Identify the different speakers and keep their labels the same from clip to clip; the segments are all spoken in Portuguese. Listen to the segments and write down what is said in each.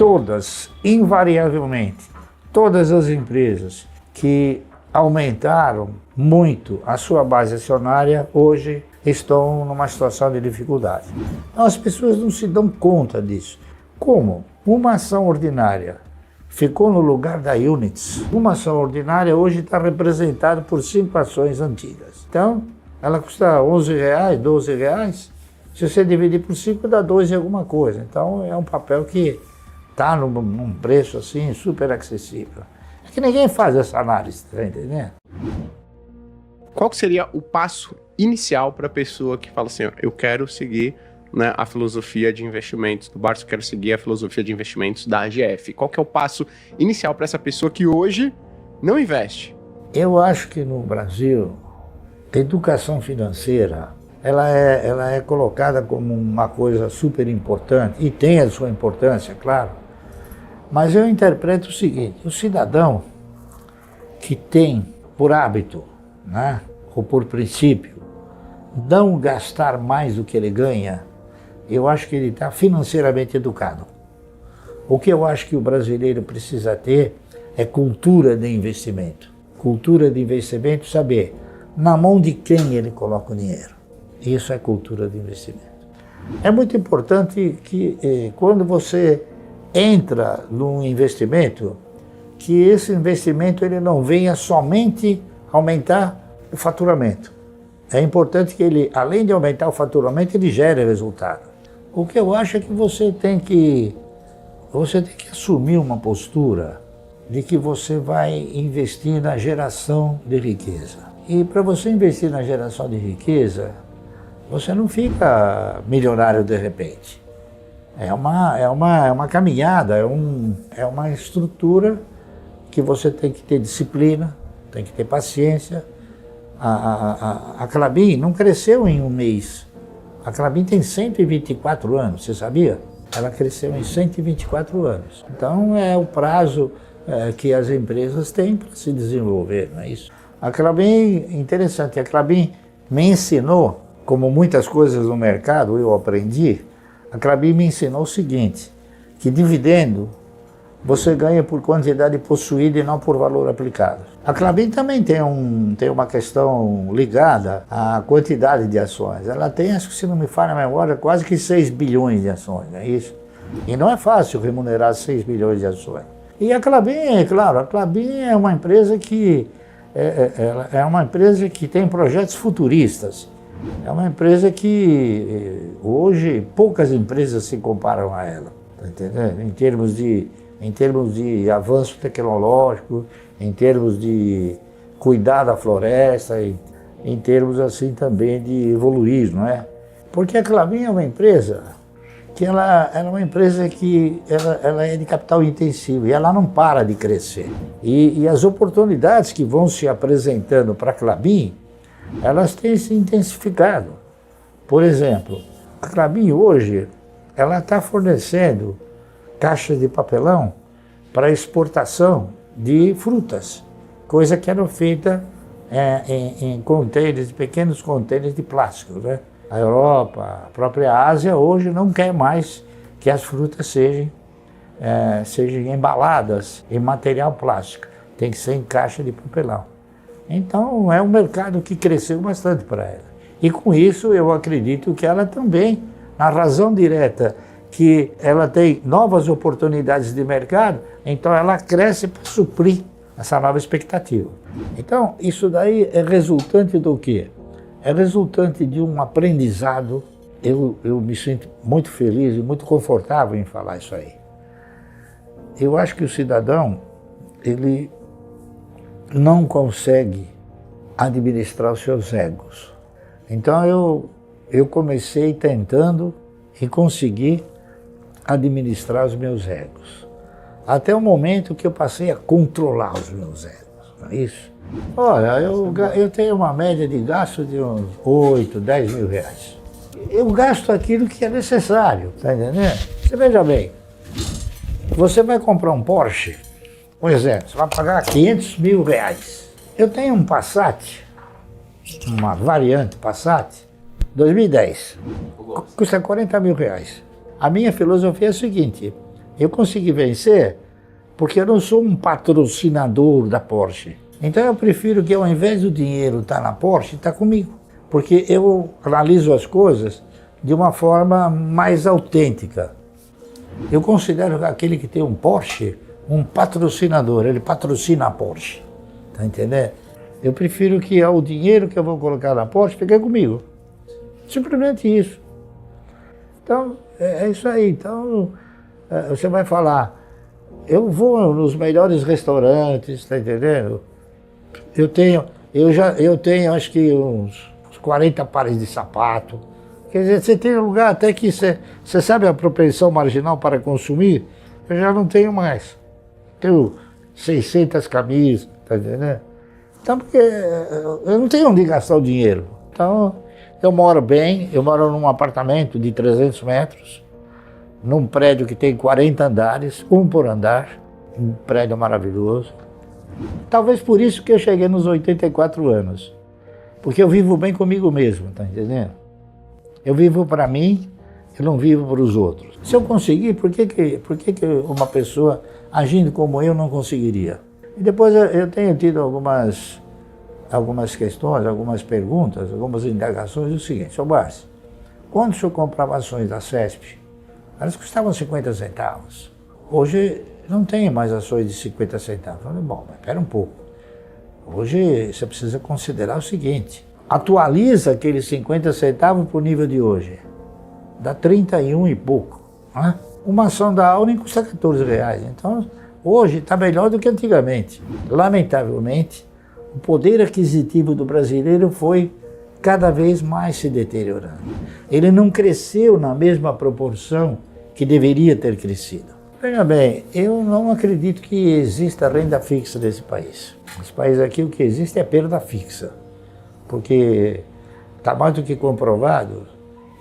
Speaker 1: todas, invariavelmente, todas as empresas que aumentaram muito a sua base acionária, hoje estão numa situação de dificuldade. Então, as pessoas não se dão conta disso. Como uma ação ordinária ficou no lugar da Units, uma ação ordinária hoje está representada por 5 ações antigas. Então, ela custa R$11, R$12. Se você dividir por 5, dá 2 e alguma coisa. Então, é um papel que está num preço assim super acessível. É que ninguém faz essa análise, tá entendendo?
Speaker 2: Qual que seria o passo inicial para a pessoa que fala assim, eu quero seguir, né, a filosofia de investimentos do Barça, eu quero seguir a filosofia de investimentos da AGF? Qual que é o passo inicial para essa pessoa que hoje não investe?
Speaker 1: Eu acho que no Brasil, a educação financeira, ela é colocada como uma coisa super importante, e tem a sua importância, claro, mas eu interpreto o seguinte: o cidadão que tem por hábito, né, ou por princípio, não gastar mais do que ele ganha, eu acho que ele está financeiramente educado. O que eu acho que o brasileiro precisa ter é cultura de investimento. Cultura de investimento, saber na mão de quem ele coloca o dinheiro. Isso é cultura de investimento. É muito importante que quando você entra num investimento, que esse investimento ele não venha somente aumentar o faturamento. É importante que ele, além de aumentar o faturamento, ele gere resultado. O que eu acho é que você tem que assumir uma postura de que você vai investir na geração de riqueza. E para você investir na geração de riqueza, você não fica milionário de repente. É uma caminhada, é uma estrutura que você tem que ter disciplina, tem que ter paciência. A Klabin não cresceu em um mês. A Klabin tem 124 anos, você sabia? Ela cresceu em 124 anos. Então é o prazo que as empresas têm para se desenvolver, não é isso? A Klabin, interessante, a Klabin me ensinou, como muitas coisas no mercado eu aprendi, a Klabin me ensinou o seguinte, que dividendo você ganha por quantidade possuída e não por valor aplicado. A Klabin também tem uma questão ligada à quantidade de ações. Ela tem, acho que se não me falha a memória, quase que 6 bilhões de ações, não é isso? E não é fácil remunerar 6 bilhões de ações. E a Klabin, claro, a Klabin é uma empresa que tem projetos futuristas. É uma empresa que hoje poucas empresas se comparam a ela, tá entendendo? Em termos de avanço tecnológico, em termos de cuidar da floresta, em termos assim também de evoluir, não é? Porque a Klabin é uma empresa que ela é uma empresa que ela é de capital intensivo e ela não para de crescer. E as oportunidades que vão se apresentando para a Klabin, elas têm se intensificado. Por exemplo, a Klabin hoje, ela está fornecendo caixas de papelão para exportação de frutas, coisa que era feita em containers, pequenos containers de plástico, né? A Europa, a própria Ásia, hoje não quer mais que as frutas sejam embaladas em material plástico, tem que ser em caixa de papelão. Então é um mercado que cresceu bastante para ela. E com isso eu acredito que ela também, na razão direta que ela tem novas oportunidades de mercado, então ela cresce para suprir essa nova expectativa. Então isso daí é resultante do quê? É resultante de um aprendizado. Eu me sinto muito feliz e muito confortável em falar isso aí. Eu acho que o cidadão, ele não consegue administrar os seus egos. Então eu comecei tentando e consegui administrar os meus egos. Até o momento que eu passei a controlar os meus egos, não é isso? Olha, eu tenho uma média de gasto de uns 8, 10 mil reais. Eu gasto aquilo que é necessário, tá entendendo? Você veja bem, você vai comprar um Porsche, por exemplo, você vai pagar 500 mil reais. Eu tenho um Passat, uma variante Passat, 2010, custa 40 mil reais. A minha filosofia é a seguinte, Eu consegui vencer porque eu não sou um patrocinador da Porsche. Então eu prefiro que ao invés do dinheiro estar na Porsche, está comigo. Porque eu analiso as coisas de uma forma mais autêntica. Eu considero aquele que tem um Porsche um patrocinador, ele patrocina a Porsche. Tá entendendo? Eu prefiro que o dinheiro que eu vou colocar na Porsche fique comigo. Simplesmente isso. Então, é isso aí. Então, você vai falar, eu vou nos melhores restaurantes, tá entendendo? Eu tenho acho que uns 40 pares de sapato. Quer dizer, você tem um lugar até que você sabe a propensão marginal para consumir, eu já não tenho mais. Tenho 600 camisas, tá entendendo? Então, porque eu não tenho onde gastar o dinheiro. Então, eu moro bem, eu moro num apartamento de 300 metros, num prédio que tem 40 andares, um por andar, um prédio maravilhoso. Talvez por isso que eu cheguei nos 84 anos, porque eu vivo bem comigo mesmo, tá entendendo? Eu vivo para mim, eu não vivo para os outros. Se eu conseguir, por que uma pessoa agindo como eu não conseguiria? E depois eu tenho tido algumas questões, algumas perguntas, algumas indagações. O seguinte, seu Barsi, quando o senhor comprava ações da CESP, elas custavam 50 centavos. Hoje não tem mais ações de 50 centavos. Eu falei, bom, mas espera um pouco. Hoje você precisa considerar o seguinte, atualiza aqueles 50 centavos para o nível de hoje. Dá 31 e pouco. Né? Uma ação da Auren custa R$14. Então, hoje está melhor do que antigamente. Lamentavelmente, o poder aquisitivo do brasileiro foi cada vez mais se deteriorando. Ele não cresceu na mesma proporção que deveria ter crescido. Veja bem, eu não acredito que exista renda fixa nesse país. Nesse país aqui o que existe é perda fixa. Porque está mais do que comprovado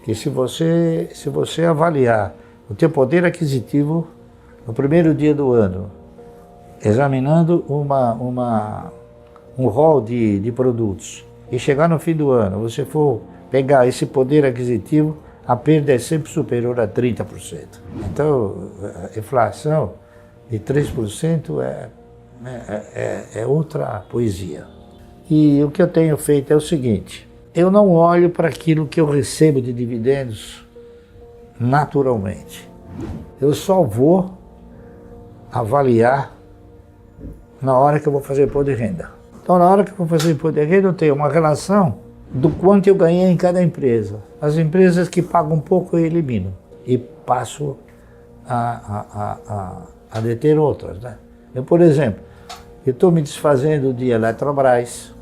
Speaker 1: que se você avaliar o teu poder aquisitivo no primeiro dia do ano, examinando um rol de produtos, e chegar no fim do ano, você for pegar esse poder aquisitivo, a perda é sempre superior a 30%. Então, a inflação de 3% é outra poesia. E o que eu tenho feito é o seguinte, eu não olho para aquilo que eu recebo de dividendos naturalmente. Eu só vou avaliar na hora que eu vou fazer imposto de renda. Então, na hora que eu vou fazer imposto de renda, eu tenho uma relação do quanto eu ganhei em cada empresa. As empresas que pagam pouco, eu elimino e passo a deter outras. Né? Eu, por exemplo, eu estou me desfazendo de Eletrobras,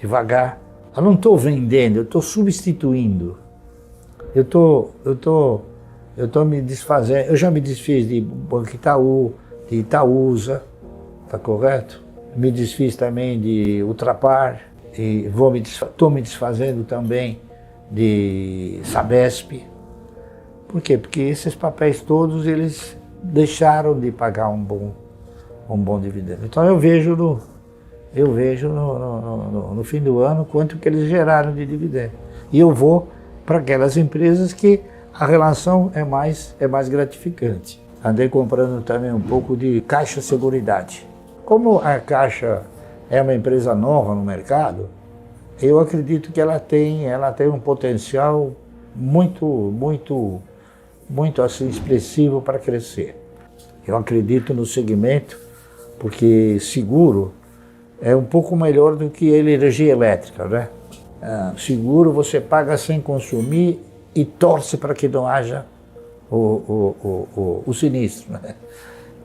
Speaker 1: devagar. Eu não estou vendendo, eu estou substituindo. Eu estou me desfazendo, eu já me desfiz de Banco Itaú, de Itaúsa, tá correto? Me desfiz também de Ultrapar, e estou me desfazendo também de Sabesp. Por quê? Porque esses papéis todos, eles deixaram de pagar um bom dividendo. Então eu vejo no fim do ano quanto que eles geraram de dividendo. E eu vou para aquelas empresas que a relação é mais gratificante. Andei comprando também um pouco de Caixa Seguridade. Como a Caixa é uma empresa nova no mercado, eu acredito que ela tem um potencial muito assim, expressivo para crescer. Eu acredito no segmento, porque seguro é um pouco melhor do que energia elétrica, né? Seguro você paga sem consumir e torce para que não haja o sinistro, né?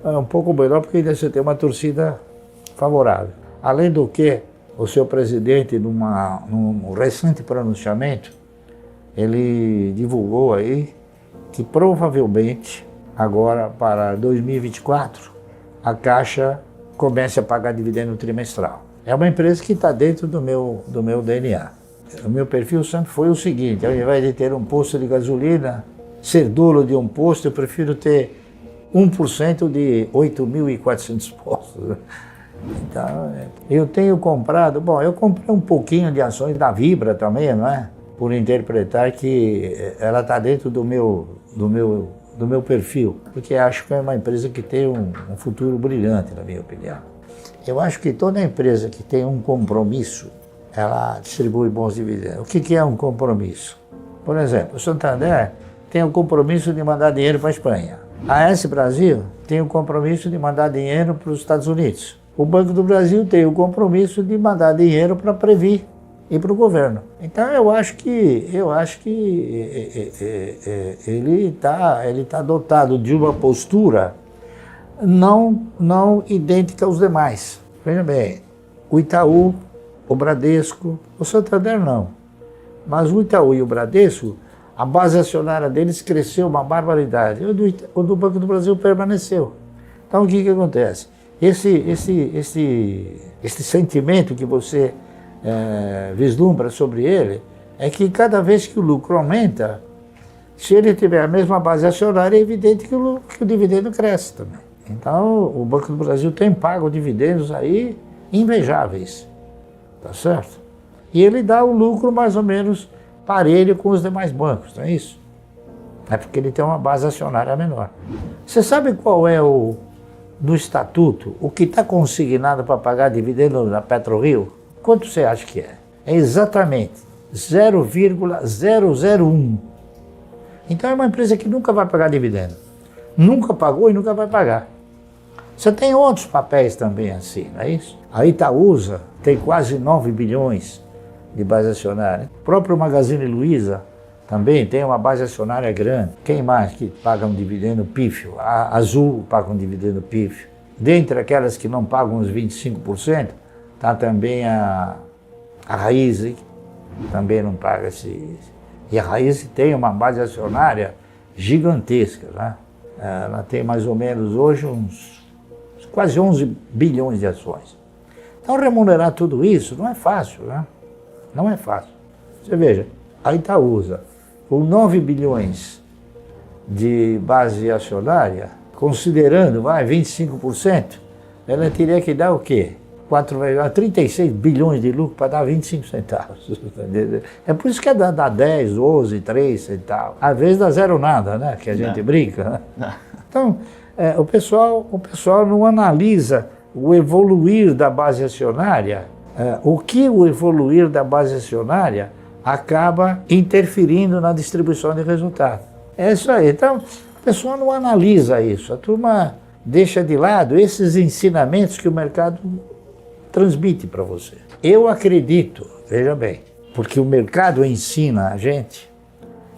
Speaker 1: É um pouco melhor porque você tem uma torcida favorável. Além do que, o seu presidente, num recente pronunciamento, ele divulgou aí que provavelmente agora para 2024 a Caixa comece a pagar dividendo trimestral. É uma empresa que está dentro do meu DNA. O meu perfil sempre foi o seguinte, ao invés de ter um posto de gasolina, ser dono de um posto, eu prefiro ter 1% de 8.400 postos. Então, eu tenho comprado, eu comprei um pouquinho de ações da Vibra também, não é? Por interpretar que ela está dentro do meu do meu perfil, porque acho que é uma empresa que tem um futuro brilhante, na minha opinião. Eu acho que toda empresa que tem um compromisso, ela distribui bons dividendos. O que é um compromisso? Por exemplo, o Santander tem o compromisso de mandar dinheiro para a Espanha. A AS Brasil tem o compromisso de mandar dinheiro para os Estados Unidos. O Banco do Brasil tem o compromisso de mandar dinheiro para a Previ e para o governo. Então eu acho que ele está dotado de uma postura não idêntica aos demais. Veja bem, o Itaú, o Bradesco, o Santander não. Mas o Itaú e o Bradesco, a base acionária deles cresceu uma barbaridade. O do Banco do Brasil permaneceu. Então o que acontece? Esse sentimento que você vislumbra sobre ele é que cada vez que o lucro aumenta, se ele tiver a mesma base acionária, é evidente que o dividendo cresce também. Então o Banco do Brasil tem pago dividendos aí invejáveis, tá certo? E ele dá um lucro mais ou menos parelho com os demais bancos, não é isso? É porque ele tem uma base acionária menor. Você sabe qual é no estatuto, o que está consignado para pagar dividendo na PetroRio? Quanto você acha que é? É exatamente 0,001. Então é uma empresa que nunca vai pagar dividendo. Nunca pagou e nunca vai pagar. Você tem outros papéis também assim, não é isso? A Itaúsa tem quase 9 bilhões de base acionária. O próprio Magazine Luiza também tem uma base acionária grande. Quem mais que paga um dividendo pífio? A Azul paga um dividendo pífio. Dentre aquelas que não pagam os 25%, está também a Raízen, também não paga esse. E a Raízen tem uma base acionária gigantesca, né? Ela tem mais ou menos hoje quase 11 bilhões de ações. Então remunerar tudo isso não é fácil, né? Não é fácil. Você veja, a Itaúsa, com 9 bilhões de base acionária, considerando 25%, ela teria que dar o quê? 36 bilhões de lucro para dar 25 centavos. É por isso que dá 10, 12, 3 centavos. Às vezes dá zero nada, né? Que a gente brinca. Né? Então, o pessoal não analisa o evoluir da base acionária, o que o evoluir da base acionária acaba interferindo na distribuição de resultados. É isso aí. Então, o pessoal não analisa isso. A turma deixa de lado esses ensinamentos que o mercado transmite para você. Eu acredito, veja bem, porque o mercado ensina a gente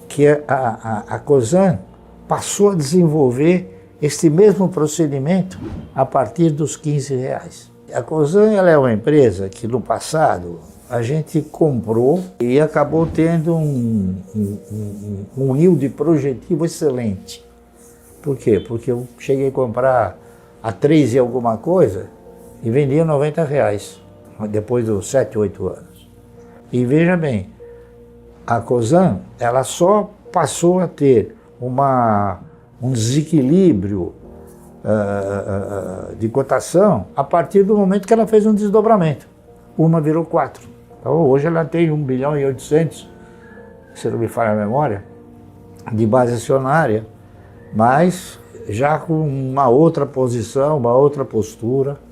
Speaker 1: que a Cosan passou a desenvolver este mesmo procedimento a partir dos R$15. A Cosan ela é uma empresa que no passado a gente comprou e acabou tendo um yield projetivo excelente. Por quê? Porque eu cheguei a comprar a 3 e alguma coisa e vendia R$90, depois dos 7, 8 anos. E veja bem, a Cosan ela só passou a ter um desequilíbrio de cotação a partir do momento que ela fez um desdobramento. Uma virou 4. Então hoje ela tem 1 bilhão e 800, se não me falha a memória, de base acionária, mas já com uma outra posição, uma outra postura.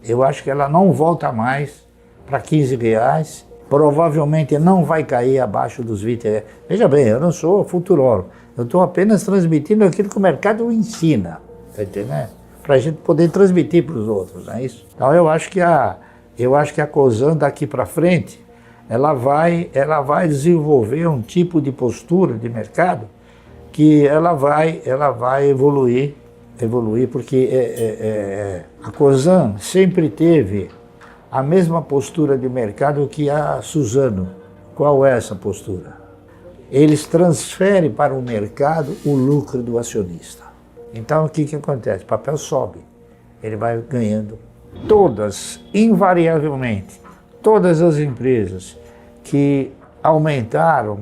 Speaker 1: Eu acho que ela não volta mais para R$15, provavelmente não vai cair abaixo dos 20. Veja bem, eu não sou futurólogo, eu estou apenas transmitindo aquilo que o mercado ensina, tá entendendo? Para a gente poder transmitir para os outros, não é isso? Então eu acho que a Cosan daqui para frente, ela vai desenvolver um tipo de postura de mercado que ela vai evoluir porque a Cosan sempre teve a mesma postura de mercado que a Suzano. Qual é essa postura? Eles transferem para o mercado o lucro do acionista. Então o que acontece? O papel sobe, ele vai ganhando. Invariavelmente, todas as empresas que aumentaram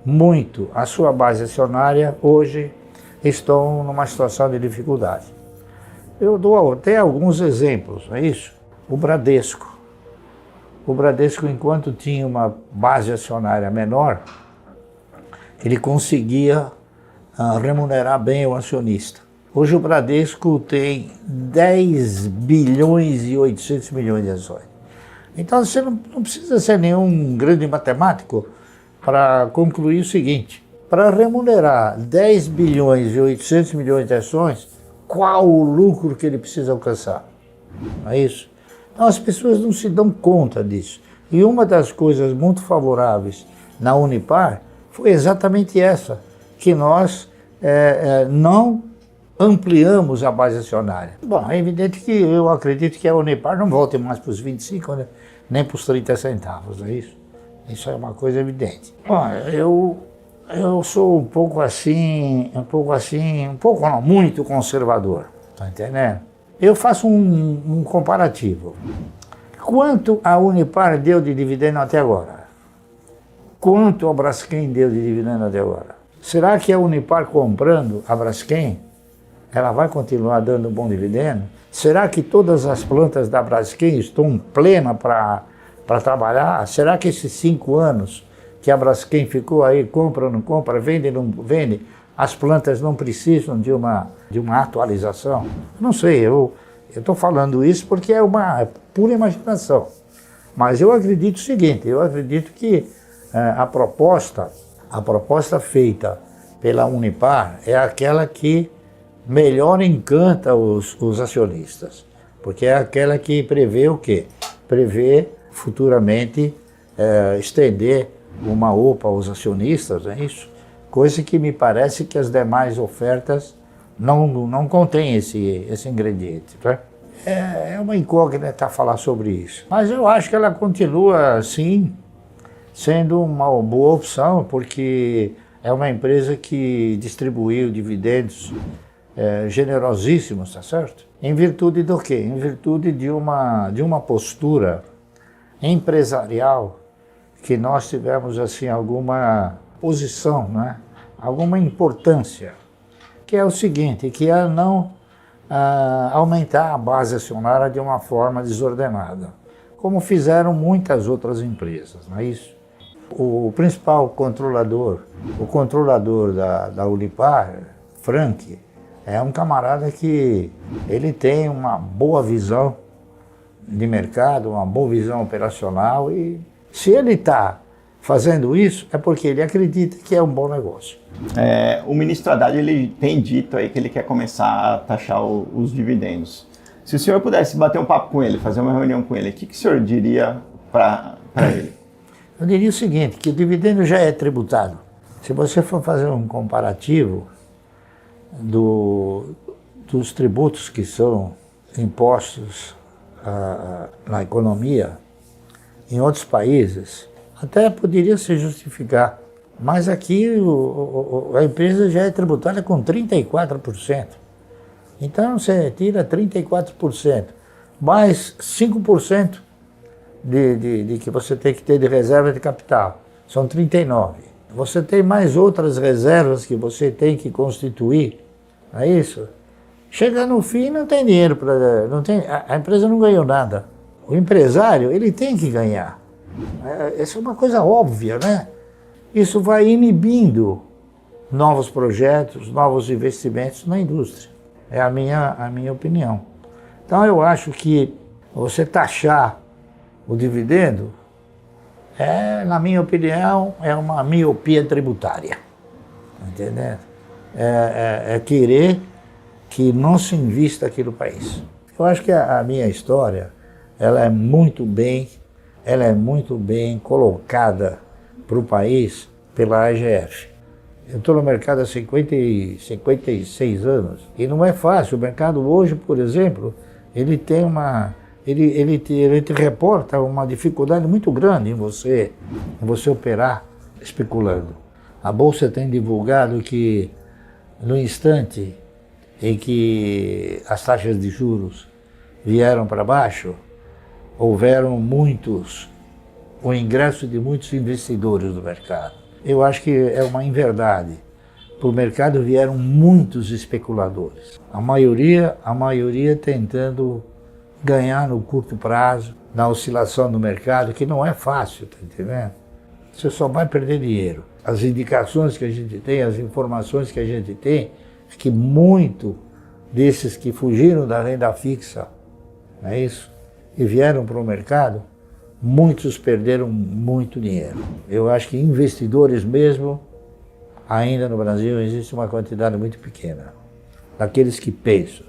Speaker 1: muito a sua base acionária, hoje estão numa situação de dificuldade. Eu dou até alguns exemplos, não é isso? O Bradesco, enquanto tinha uma base acionária menor, ele conseguia remunerar bem o acionista. Hoje o Bradesco tem 10 bilhões e 800 milhões de ações. Então você não precisa ser nenhum grande matemático para concluir o seguinte: para remunerar 10 bilhões e 800 milhões de ações, qual o lucro que ele precisa alcançar? Não é isso? Então as pessoas não se dão conta disso. E uma das coisas muito favoráveis na Unipar foi exatamente essa, que nós não ampliamos a base acionária. Bom, é evidente que eu acredito que a Unipar não volte mais para os 25, né? Nem para os 30 centavos, não é isso? Isso é uma coisa evidente. Bom, eu sou um pouco não, muito conservador, tá entendendo? Eu faço um comparativo. Quanto a Unipar deu de dividendo até agora? Quanto a Braskem deu de dividendo até agora? Será que a Unipar comprando a Braskem, ela vai continuar dando bom dividendo? Será que todas as plantas da Braskem estão plenas para trabalhar? Será que esses 5 anos que a Braskem ficou aí, compra ou não compra, vende ou não vende, as plantas não precisam de uma atualização? Não sei, eu estou falando isso porque é uma pura imaginação. Mas eu acredito o seguinte, eu acredito que a proposta feita pela Unipar é aquela que melhor encanta os acionistas, porque é aquela que prevê o quê? Prevê futuramente estender uma OPA aos acionistas, é isso? Coisa que me parece que as demais ofertas não contêm esse ingrediente, tá? É uma incógnita falar sobre isso, mas eu acho que ela continua, sim, sendo uma boa opção, porque é uma empresa que distribuiu dividendos generosíssimos, tá certo? Em virtude do quê? Em virtude de uma postura empresarial que nós tivemos assim alguma posição, né? Alguma importância, que é o seguinte, que é não aumentar a base acionária de uma forma desordenada, como fizeram muitas outras empresas, não é isso? O principal controlador, o controlador da Unipar, Frank, é um camarada que ele tem uma boa visão de mercado, uma boa visão operacional, e se ele está fazendo isso é porque ele acredita que é um bom negócio.
Speaker 3: O ministro Haddad ele tem dito aí que ele quer começar a taxar os dividendos. Se o senhor pudesse bater um papo com ele, fazer uma reunião com ele, o que o senhor diria para ele?
Speaker 1: Eu diria o seguinte, que o dividendo já é tributado. Se você for fazer um comparativo dos tributos que são impostos na economia, em outros países, até poderia se justificar. Mas aqui a empresa já é tributada com 34%. Então você tira 34%, mais 5% de que você tem que ter de reserva de capital. São 39%. Você tem mais outras reservas que você tem que constituir, não é isso? Chega no fim não tem dinheiro, a empresa não ganhou nada. O empresário, ele tem que ganhar. Essa é uma coisa óbvia, né? Isso vai inibindo novos projetos, novos investimentos na indústria. É a minha opinião. Então eu acho que você taxar o dividendo na minha opinião, é uma miopia tributária. Tá entendendo? É querer que não se invista aqui no país. Eu acho que a minha história, ela é muito bem colocada para o país pela AGF. Eu estou no mercado há 56 anos e não é fácil. O mercado hoje, por exemplo, ele tem ele te reporta uma dificuldade muito grande em você operar especulando. A Bolsa tem divulgado que no instante em que as taxas de juros vieram para baixo, houveram o ingresso de muitos investidores no mercado. Eu acho que é uma inverdade. Para o mercado vieram muitos especuladores. A maioria tentando ganhar no curto prazo, na oscilação do mercado, que não é fácil, tá entendendo? Você só vai perder dinheiro. as indicações que a gente tem, as informações que a gente tem, é que muito desses que fugiram da renda fixa, não é isso? E vieram para o mercado, muitos perderam muito dinheiro. Eu acho que investidores mesmo, ainda no Brasil, existe uma quantidade muito pequena, daqueles que pensam.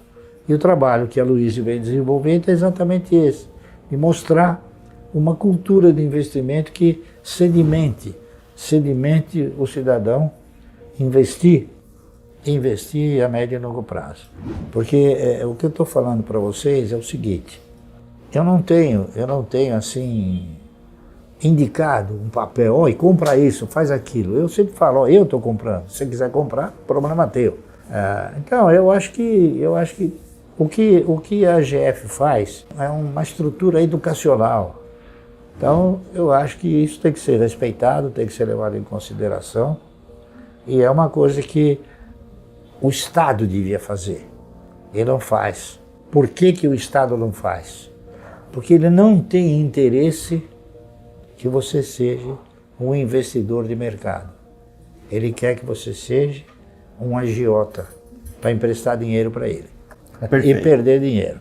Speaker 1: E o trabalho que a Luiz vem desenvolvendo é exatamente esse, de mostrar uma cultura de investimento que sedimente o cidadão investir a médio e longo prazo. Porque o que eu estou falando para vocês é o seguinte, eu não tenho assim indicado um papel, olha, compra isso, faz aquilo. Eu sempre falo, ó, eu estou comprando, se você quiser comprar, problema teu. Então, eu acho que o que a AGF faz é uma estrutura educacional. Então, eu acho que isso tem que ser respeitado, tem que ser levado em consideração, e é uma coisa que o Estado devia fazer. Ele não faz. Por que o Estado não faz? Porque ele não tem interesse que você seja um investidor de mercado. Ele quer que você seja um agiota para emprestar dinheiro para ele.
Speaker 3: Perfeito.
Speaker 1: E perder dinheiro.